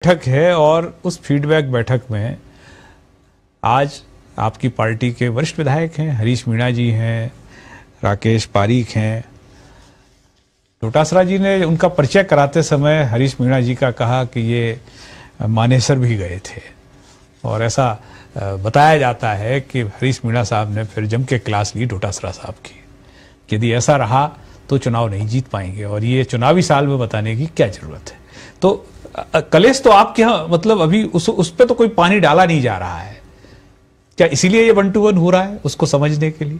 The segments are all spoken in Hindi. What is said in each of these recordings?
बैठक है और उस फीडबैक बैठक में आज आपकी पार्टी के वरिष्ठ विधायक हैं, हरीश मीणा जी हैं, राकेश पारीख हैं। डोटासरा जी ने उनका परिचय कराते समय हरीश मीणा जी का कहा कि ये मानेसर भी गए थे और ऐसा बताया जाता है कि हरीश मीणा साहब ने फिर जम के क्लास ली डोटासरा साहब की। यदि ऐसा रहा तो चुनाव नहीं जीत पाएंगे और ये चुनावी साल में बताने की क्या जरूरत है। तो कलेश तो आपके यहाँ मतलब अभी उस पे तो कोई पानी डाला नहीं जा रहा है क्या, इसीलिए ये 1-to-1 हो रहा है उसको समझने के लिए?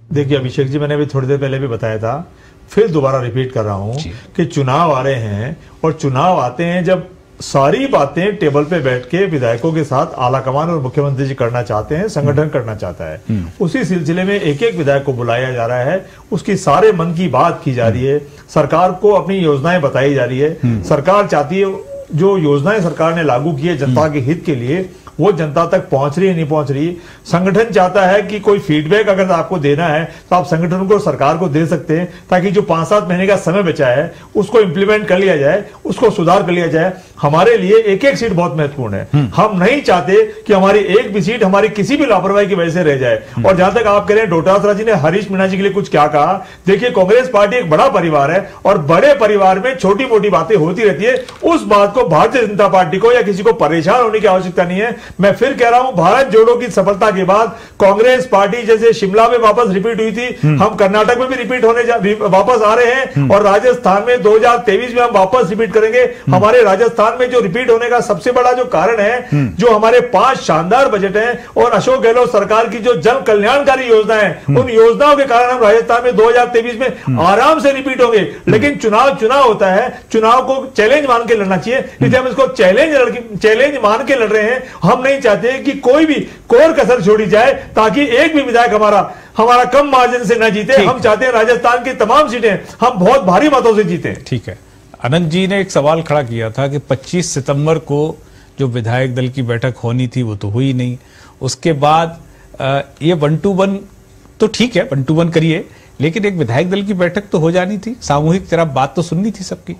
देखिए अभिषेक जी, मैंने अभी थोड़ी देर पहले भी बताया था, फिर दोबारा रिपीट कर रहा हूं कि चुनाव आ रहे हैं और चुनाव आते हैं जब सारी बातें टेबल पे बैठ के विधायकों के साथ आलाकमान और मुख्यमंत्री जी करना चाहते हैं, संगठन करना चाहता है। उसी सिलसिले में एक एक विधायक को बुलाया जा रहा है, उसकी सारे मन की बात की जा रही है, सरकार को अपनी योजनाएं बताई जा रही है। सरकार चाहती है जो योजनाएं सरकार ने लागू की है जनता के हित के लिए वो जनता तक पहुंच रही है, नहीं पहुंच रही। संगठन चाहता है कि कोई फीडबैक अगर आपको देना है तो आप संगठन को, सरकार को दे सकते हैं ताकि जो 5-7 महीने का समय बचा है उसको इंप्लीमेंट कर लिया जाए, उसको सुधार कर लिया जाए। हमारे लिए एक एक सीट बहुत महत्वपूर्ण है। हम नहीं चाहते कि हमारी एक भी सीट हमारी किसी भी लापरवाही की वजह से रह जाए। और जहां तक आप कह रहे हैं डोटासरा जी ने हरीश मीणा जी के लिए कुछ क्या कहा, देखिए कांग्रेस पार्टी एक बड़ा परिवार है और बड़े परिवार में छोटी मोटी बातें होती रहती है। उस बात को भारतीय जनता पार्टी को या किसी को परेशान होने की आवश्यकता नहीं है। मैं फिर कह रहा हूं, भारत जोड़ो की सफलता के बाद कांग्रेस पार्टी जैसे शिमला में वापस रिपीट हुई थी, हम कर्नाटक में भी रिपीट होने वापस आ रहे हैं और राजस्थान में 2023 में हम वापस रिपीट करेंगे। हमारे राजस्थान में जो रिपीट होने का सबसे बड़ा जो कारण है, जो हमारे 5 शानदार बजट हैं और अशोक गहलोत सरकार की जो जन कल्याणकारी योजना है, उन योजनाओं के कारण हम राजस्थान में 2023 में आराम से रिपीट होंगे। लेकिन चुनाव होता है, चुनाव को चैलेंज मान के लड़ना चाहिए, इसलिए हम इसको चैलेंज मान के लड़ रहे हैं। हम नहीं चाहते कि कोई भी कोर कसर छोड़ी जाए ताकि एक भी विधायक हमारा कम मार्जिन से न जीते। हम चाहते हैं राजस्थान की तमाम सीटें हम बहुत भारी मतों से जीते। ठीक है, अनंत जी ने एक सवाल खड़ा किया था कि 25 सितंबर को जो विधायक दल की बैठक होनी थी वो तो हुई नहीं, उसके बाद ये 1-to-1 तो ठीक है, 1-to-1 करिए, लेकिन एक विधायक दल की बैठक तो हो जानी थी, सामूहिक तरह बात तो सुननी थी सबकी।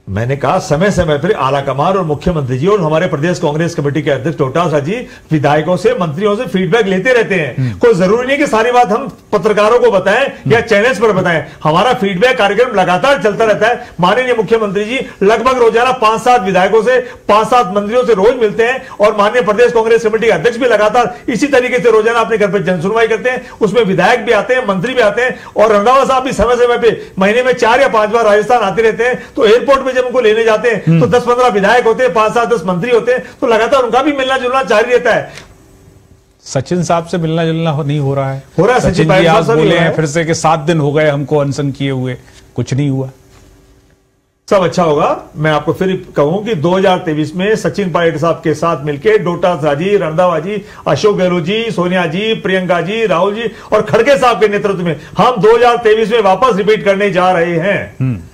मैंने कहा समय समय पर आलाकमान और मुख्यमंत्री जी और हमारे प्रदेश कांग्रेस कमेटी के अध्यक्ष डोटासरा जी विधायकों से, मंत्रियों से फीडबैक लेते रहते हैं। कोई जरूरी नहीं कि सारी बात हम पत्रकारों को बताएं या चैनल्स पर बताएं। हमारा फीडबैक कार्यक्रम लगातार चलता रहता है। माननीय मुख्यमंत्री जी लगभग रोजाना 5-7 विधायकों से, 5-7 मंत्रियों से रोज मिलते हैं और माननीय प्रदेश कांग्रेस कमेटी के अध्यक्ष भी लगातार इसी तरीके से रोजाना अपने घर पर जनसुनवाई करते हैं। उसमें विधायक भी आते हैं, मंत्री भी आते हैं और रंधावा साहब भी समय समय पे महीने में 4 या 5 बार राजस्थान आते रहते हैं। तो एयरपोर्ट जब उनको लेने जाते हैं तो 10-15 विधायक होते हैं, 5-7-10 मंत्री होते हैं, तो लगातार उनका भी मिलना जुलना जारी रहता है। सचिन साहब से मिलना जुलना नहीं हो रहा है? हो रहा है। सचिन जी आप बोले हैं फिर से कि 7 दिन हो गए हमको अनशन किए हुए, कुछ नहीं हुआ। सब अच्छा होगा। मैं आपको फिर कहूं कि 2023 में सचिन पायलट साहब के साथ मिलकर डोटासरा जी, रंधावा जी, अशोक गहलोत जी, सोनिया जी, प्रियंका जी, राहुल जी और खड़गे साहब के नेतृत्व में हम 2023 में वापस रिपीट करने जा रहे हैं।